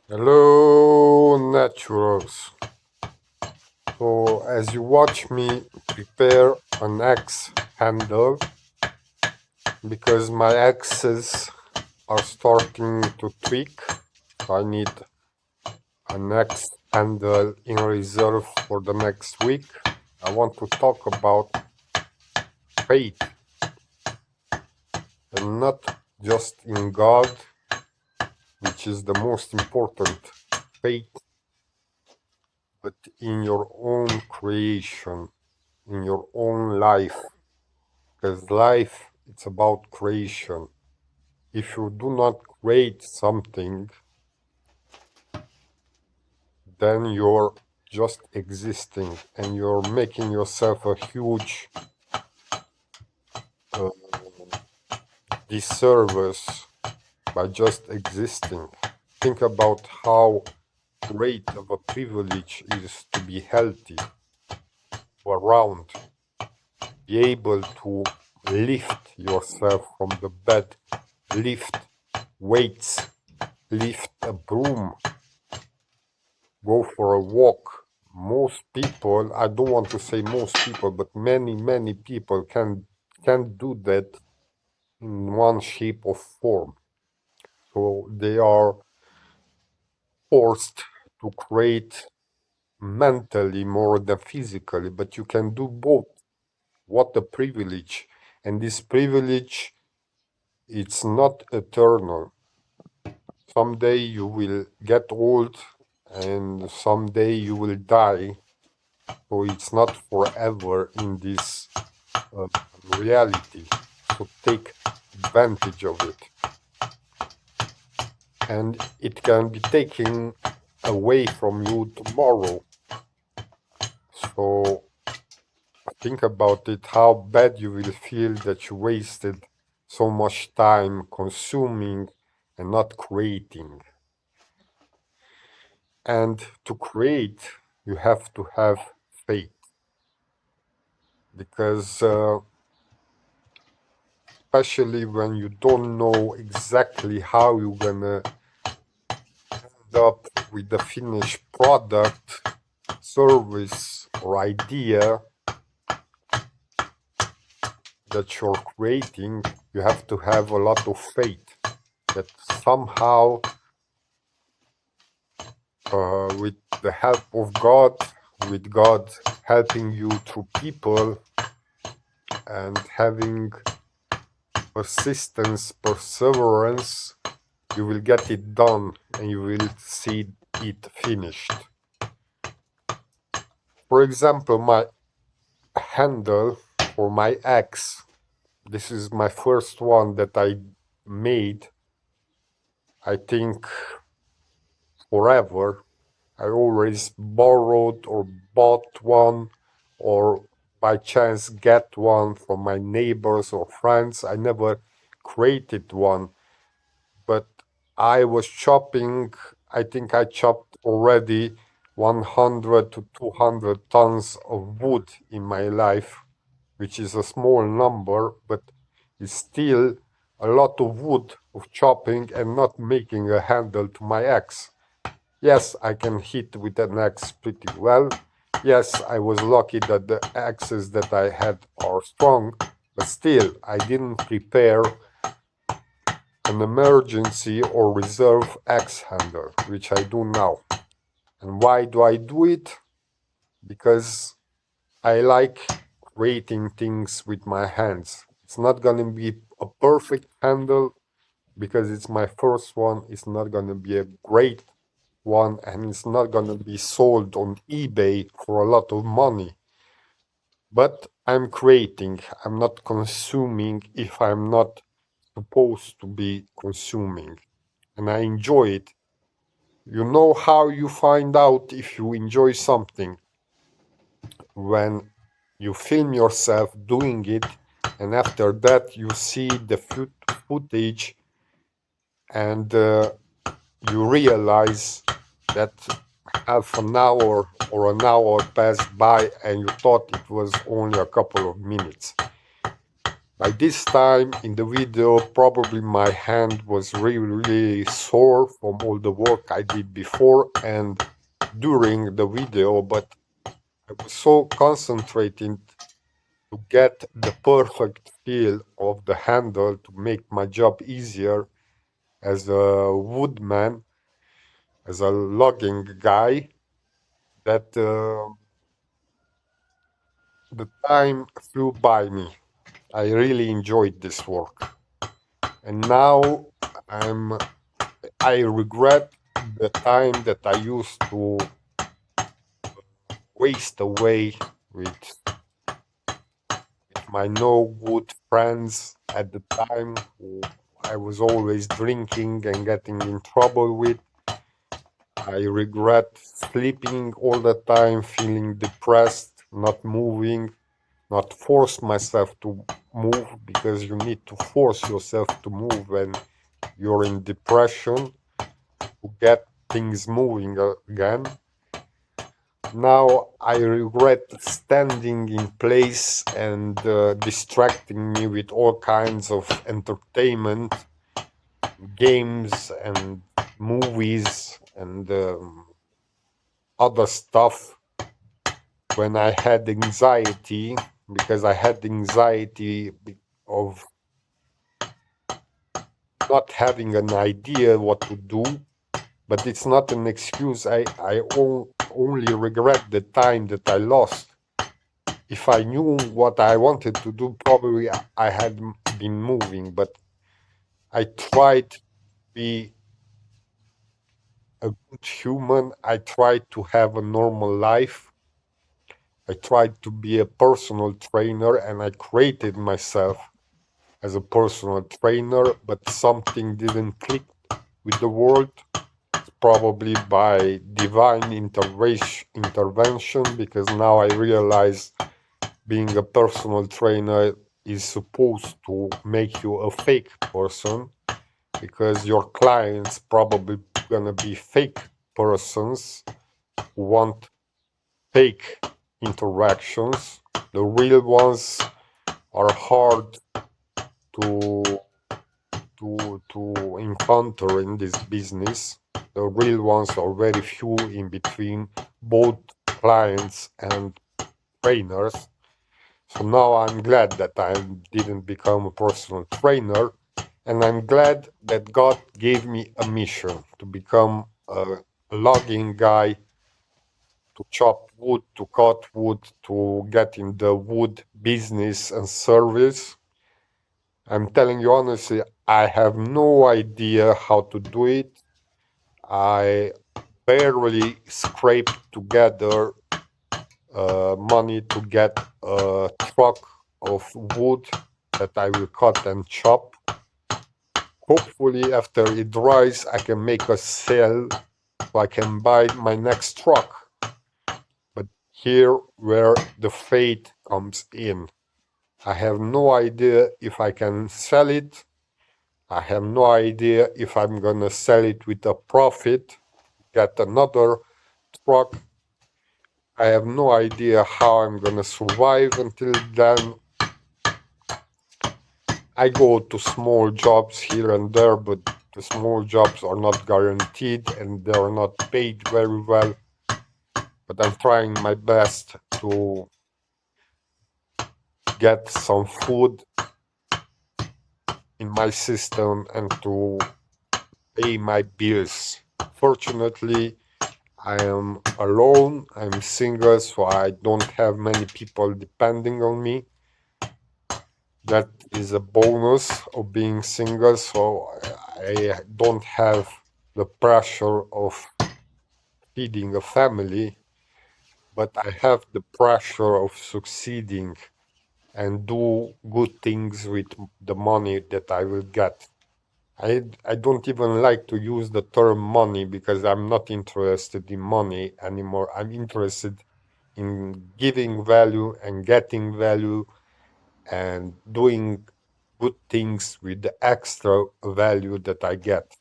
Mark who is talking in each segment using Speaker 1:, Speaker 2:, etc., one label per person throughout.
Speaker 1: Hello, naturals. So, as you watch me prepare an axe handle, because my axes are starting to tweak, I need an axe handle in reserve for the next week. I want to talk about faith, and not just in God, which is the most important faith, but in your own creation, in your own life. Because life, it's about creation. If you do not create something, then you're just existing and you're making yourself a huge uh, disservice by just existing. Think about how great of a privilege it is to be healthy, around, be able to lift yourself from the bed, lift weights, lift a broom, go for a walk. Most people, I don't want to say most people, but many people can do that in one shape or form. So they are forced to create mentally more than physically, but you can do both. What a privilege. And this privilege, it's not eternal. Someday you will get old and someday you will die. So it's not forever in this uh, reality. So take advantage of it. And it can be taken away from you tomorrow. So think about it, how bad you will feel that you wasted so much time consuming and not creating. And to create, you have to have faith. Because especially when you don't know exactly how you're gonna end up with the finished product, service, or idea that you're creating, you have to have a lot of faith that somehow, with the help of God, with God helping you through people and having persistence, perseverance, you will get it done and you will see it finished. For example, my handle for my axe, this is my first one that I made, I think, forever. I always borrowed or bought one or by chance get one from my neighbors or friends. I never created one, but I was chopping, I think I chopped already 100 to 200 tons of wood in my life, which is a small number, but it's still a lot of wood of chopping and not making a handle to my axe. Yes, I can hit with an axe pretty well. Yes, I was lucky that the axes that I had are strong, but still, I didn't prepare an emergency or reserve axe handle, which I do now. And why do I do it? Because I like creating things with my hands. It's not gonna be a perfect handle because it's my first one. It's not gonna be a great one, and it's not gonna be sold on eBay for a lot of money. But I'm creating, I'm not consuming if I'm not supposed to be consuming. And I enjoy it. You know how you find out if you enjoy something? When you film yourself doing it, and after that you see the footage and you realize that half an hour or an hour passed by and you thought it was only a couple of minutes. By this time in the video, probably my hand was really sore from all the work I did before and during the video, but I was so concentrated to get the perfect feel of the handle to make my job easier as a woodman, as a logging guy, that the time flew by me. I really enjoyed this work. And now I'm I regret the time that I used to waste away with my no good friends at the time who I was always drinking and getting in trouble with. I regret sleeping all the time, feeling depressed, not moving, not force myself to move because you need to force yourself to move when you're in depression to get things moving again. Now I regret standing in place and distracting me with all kinds of entertainment, games and movies and other stuff when I had anxiety, because I had anxiety of not having an idea what to do. But it's not an excuse. I only regret the time that I lost. If I knew what I wanted to do, probably I had been moving, but I tried to be a good human. I tried to have a normal life. I tried to be a personal trainer and I created myself as a personal trainer, but something didn't click with the world. Probably by divine intervention, because now I realize being a personal trainer is supposed to make you a fake person, because your clients probably gonna be fake persons who want fake interactions. The real ones are hard to to encounter in this business. The real ones are very few in between both clients and trainers. So now I'm glad that I didn't become a personal trainer, and I'm glad that God gave me a mission to become a logging guy, to chop wood, to cut wood, to get in the wood business and service. I'm telling you honestly, I have no idea how to do it. I barely scraped together money to get a truck of wood that I will cut and chop. Hopefully, after it dries, I can make a sale so I can buy my next truck. But here where the fate comes in. I have no idea if I can sell it. I have no idea if I'm gonna sell it with a profit, get another truck. I have no idea how I'm gonna survive until then. I go to small jobs here and there, but the small jobs are not guaranteed and they are not paid very well. But I'm trying my best to get some food in my system and to pay my bills. Fortunately, I am alone, I'm single, so I don't have many people depending on me. That is a bonus of being single, so I don't have the pressure of feeding a family, but I have the pressure of succeeding and do good things with the money that I will get. I don't even like to use the term money because I'm not interested in money anymore. I'm interested in giving value and getting value and doing good things with the extra value that I get.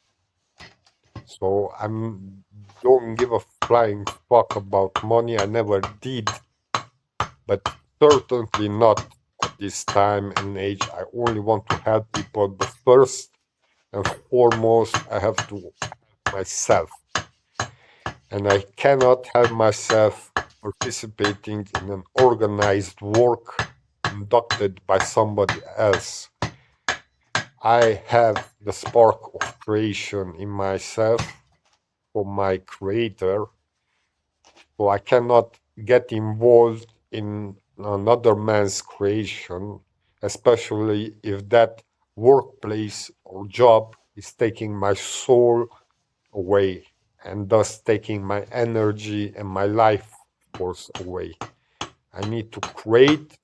Speaker 1: So I'm don't give a flying fuck about money. I never did, but certainly not this time and age. I only want to help people, but first and foremost, I have to help myself. And I cannot help myself participating in an organized work conducted by somebody else. I have the spark of creation in myself from my creator, so I cannot get involved in another man's creation, especially if that workplace or job is taking my soul away and thus taking my energy and my life force away. I need to create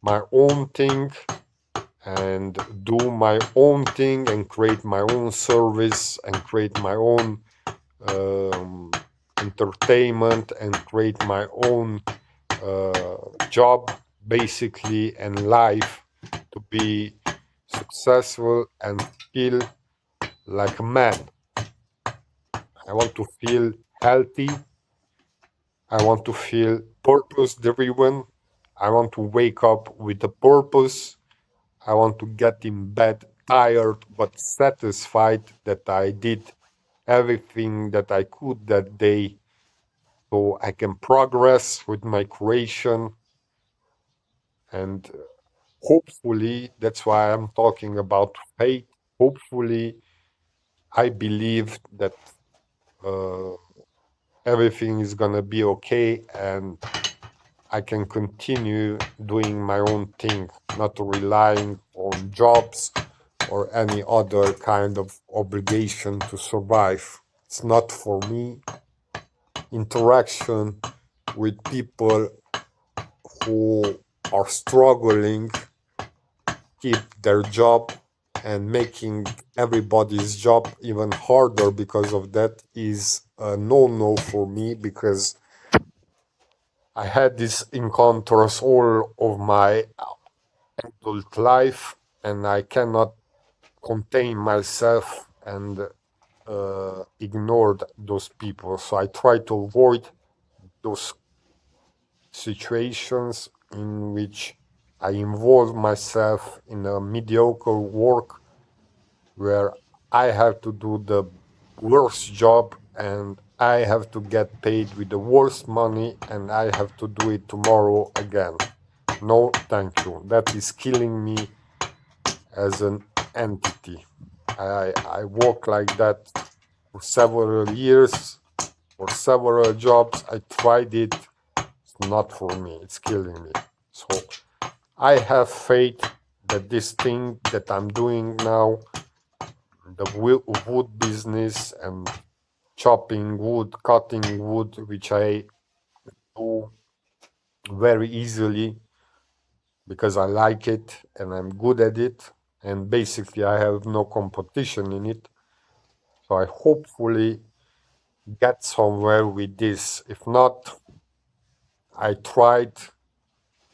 Speaker 1: my own thing and do my own thing and create my own service and create my own um, entertainment and create my own job basically and life to be successful and feel like a man. I want to feel healthy. I want to feel purpose driven. I want to wake up with a purpose. I want to get in bed tired but satisfied that I did everything that I could that day so I can progress with my creation. And hopefully, that's why I'm talking about faith. Hopefully, I believe that uh, everything is gonna be okay and I can continue doing my own thing, not relying on jobs or any other kind of obligation to survive. It's not for me. Interaction with people who are struggling, keep their job, and making everybody's job even harder because of that is a no for me because I had these encounters all of my adult life and I cannot contain myself and ignored those people. So I try to avoid those situations in which I involve myself in a mediocre work where I have to do the worst job and I have to get paid with the worst money and I have to do it tomorrow again. No, thank you. That is killing me as an entity. I work like that for several years, for several jobs. I tried it. It's not for me. It's killing me. So I have faith that this thing that I'm doing now, the wood business and chopping wood, cutting wood, which I do very easily because I like it and I'm good at it. And basically, I have no competition in it. So I hopefully get somewhere with this. If not, I tried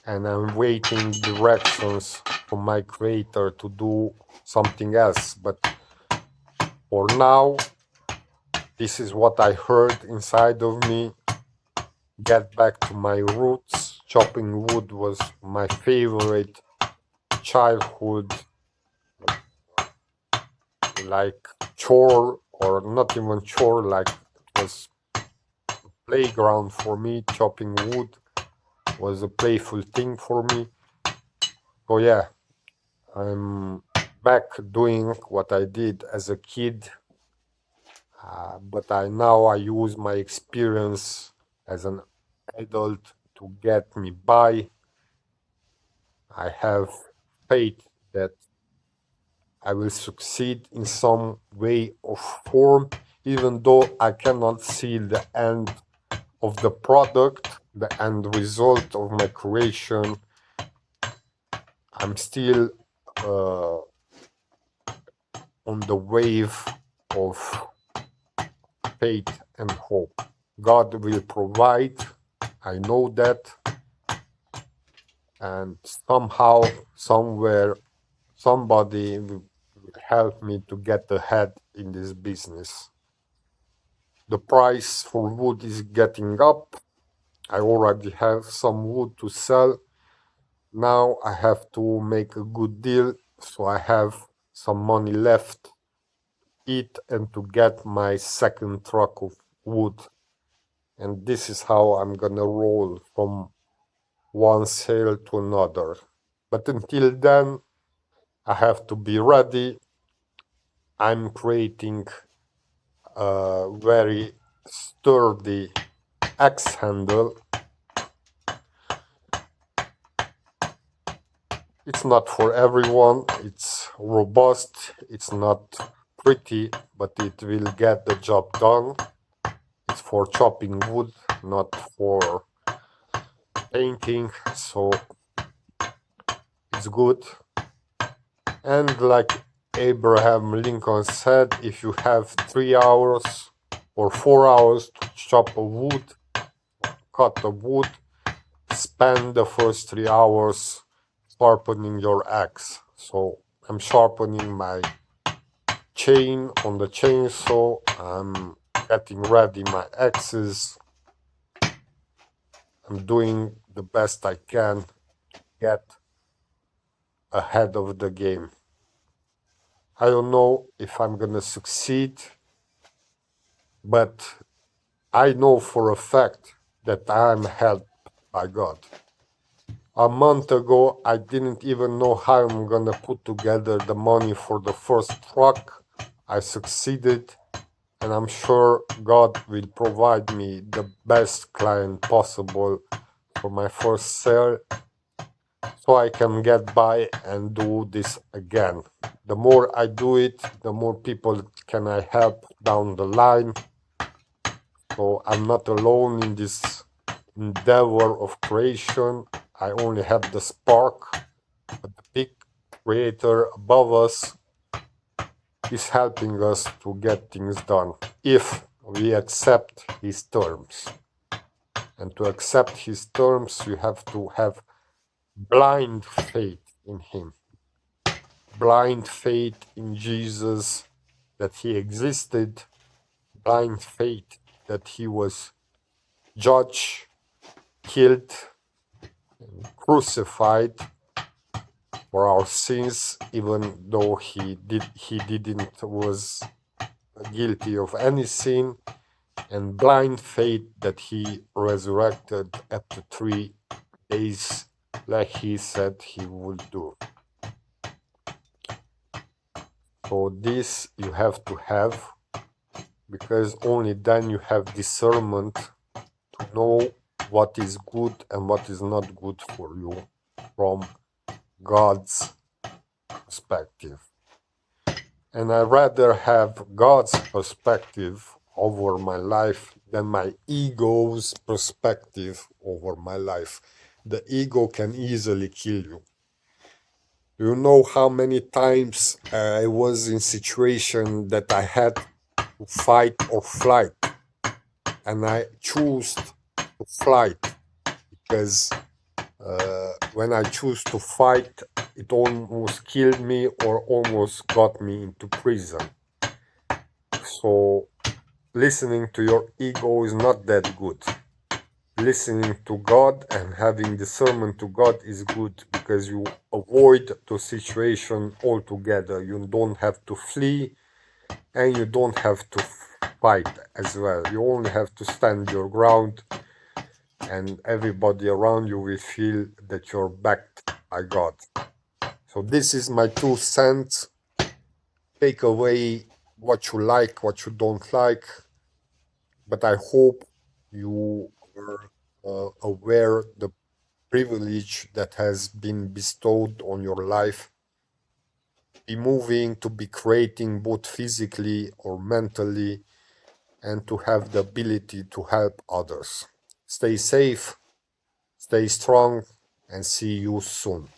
Speaker 1: and I'm waiting directions from my creator to do something else. But for now, this is what I heard inside of me. Get back to my roots. Chopping wood was my favorite childhood, like chore, or not even chore, like it was playground for me. Chopping wood was a playful thing for me. So yeah, I'm back doing what I did as a kid, but I use my experience as an adult to get me by. I have faith that I will succeed in some way or form, even though I cannot see the end of the product, the end result of my creation. I'm still uh, on the wave of faith and hope. God will provide, I know that, and somehow, somewhere, somebody will help me to get ahead in this business. The price for wood is getting up. I already have some wood to sell. Now I have to make a good deal so I have some money left to eat and to get my second truck of wood. And this is how I'm gonna roll from one sale to another. But until then, I have to be ready. I'm creating a very sturdy axe handle. It's not for everyone, it's robust, it's not pretty, but it will get the job done. It's for chopping wood, not for painting, so it's good. And like Abraham Lincoln said, if you have 3 hours or 4 hours to chop a wood, cut a wood, spend the first 3 hours sharpening your axe. So I'm sharpening my chain on the chainsaw, I'm getting ready my axes, I'm doing the best I can to get ahead of the game. I don't know if I'm gonna succeed, but I know for a fact that I'm helped by God. A month ago, I didn't even know how I'm gonna put together the money for the first truck. I succeeded, and I'm sure God will provide me the best client possible for my first sale so I can get by and do this again. The more I do it, the more people can I help down the line. So I'm not alone in this endeavor of creation. I only have the spark, but the big creator above us is helping us to get things done if we accept his terms. And to accept his terms, you have to have blind faith in him, blind faith in Jesus that he existed, blind faith that he was judged, killed, and crucified for our sins, even though he didn't was guilty of any sin, and blind faith that he resurrected after 3 days like he said he would do. So this you have to have, because only then you have discernment to know what is good and what is not good for you from God's perspective. And I rather have God's perspective over my life than my ego's perspective over my life. The ego can easily kill you. You know how many times I was in situation that I had to fight or flight, and I chose to flight because when I choose to fight, it almost killed me or almost got me into prison. So listening to your ego is not that good. Listening to God and having discernment to God is good because you avoid the situation altogether. You don't have to flee and you don't have to fight as well. You only have to stand your ground, and everybody around you will feel that you're backed by God. So this is my 2 cents. Take away what you like, what you don't like, but I hope you are aware the privilege that has been bestowed on your life, be moving, to be creating both physically or mentally, and to have the ability to help others. Stay safe, stay strong, and see you soon.